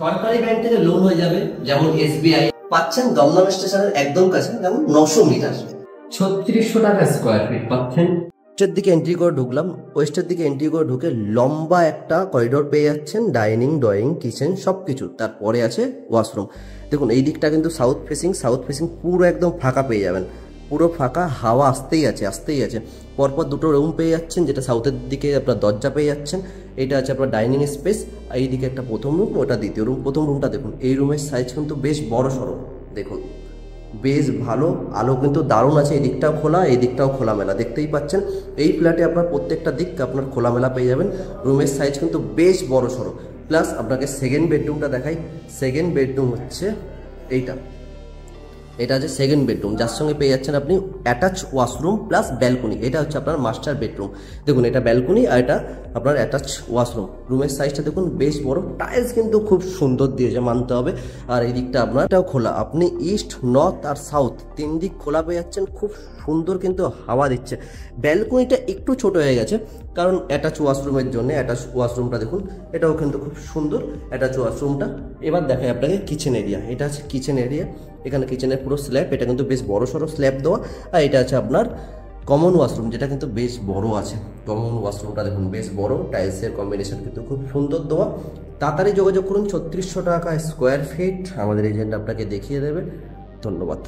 সরকারি ব্যাংক থেকে লোন হয়ে যাবে, যেমন SBI পাচ্ছেন দমদম স্টেশনের একদম কাছে, যেমন 900 মিটার, 3600 টাকা স্কোয়ার ফিট পাচ্ছেন। ওয়েস্টের দিকে এন্ট্রি করে ঢুকলাম, ওয়েস্টের দিকে এন্ট্রি করে ঢুকে লম্বা একটা করিডোর পেয়ে যাচ্ছেন, ডাইনিং, ড্রয়িং, কিচেন সব কিছু। তারপরে আছে ওয়াশরুম। দেখুন এই দিকটা কিন্তু সাউথ ফেসিং পুরো একদম ফাঁকা পেয়ে যাবেন, পুরো ফাঁকা, হাওয়া আসতেই আছে। পরপর দুটো রুম পেয়ে যাচ্ছেন, যেটা সাউথের দিকে আপনার দরজা পেয়ে যাচ্ছেন। এটা আছে আপনার ডাইনিং স্পেস, এইদিকে একটা প্রথম রুম, ওটা দ্বিতীয় রুম। প্রথম রুমটা দেখুন, এই রুমের সাইজ কিন্তু বেশ বড় সড়ো, দেখুন বেশ ভালো, আলো কিন্তু দারুণ আছে। এই দিকটাও খোলা, এই দিকটাও খোলামেলা, দেখতেই পাচ্ছেন। এই ফ্ল্যাটে আপনার প্রত্যেকটা দিক আপনার খোলামেলা পেয়ে যাবেন। রুমের সাইজ কিন্তু বেশ বড় সড়ো। প্লাস আপনাকে সেকেন্ড বেডরুমটা দেখাই। সেকেন্ড বেডরুম হচ্ছে এটা হচ্ছে সেকেন্ড বেডরুম, যার সঙ্গে পেয়ে যাচ্ছেন আপনি অ্যাটাচ ওয়াশরুম প্লাস ব্যালকনি। এটা হচ্ছে আপনার মাস্টার বেডরুম। দেখুন এটা ব্যালকনি আর এটা আপনার অ্যাটাচ ওয়াশরুম। রুমের সাইজটা দেখুন বেশ বড়, টাইলস কিন্তু খুব সুন্দর দিয়েছে মানতে হবে। আর এই দিকটা আপনার এটাও খোলা, আপনি ইস্ট, নর্থ আর সাউথ তিন দিক খোলা পেয়ে যাচ্ছেন, খুব সুন্দর কিন্তু হাওয়া দিচ্ছে। ব্যালকনিটা একটু ছোট হয়ে গেছে কারণ অ্যাটাচ ওয়াশরুমের জন্য। অ্যাটাচ ওয়াশরুমটা দেখুন, এটাও কিন্তু খুব সুন্দর অ্যাটাচ ওয়াশরুমটা। এবার দেখাই আপনাকে কিচেন এরিয়া। এটা আছে কিচেন এরিয়া, এখানে কিচেনের পুরো স্ল্যাব, এটা কিন্তু বেশ বড় সড়ো স্ল্যাব দেওয়া। আর এটা আছে আপনার কমন ওয়াশরুম, যেটা কিন্তু বেশ বড় আছে। কমন ওয়াশরুমটা দেখুন বেশ বড়, টাইলসের কম্বিনেশন কিন্তু খুব সুন্দর দেওয়া। তাড়াতাড়ি যোগাযোগ করুন, 3600 টাকা স্কোয়ার ফিট। আমাদের এজেন্ট আপনাকে দেখিয়ে দেবে। ধন্যবাদ।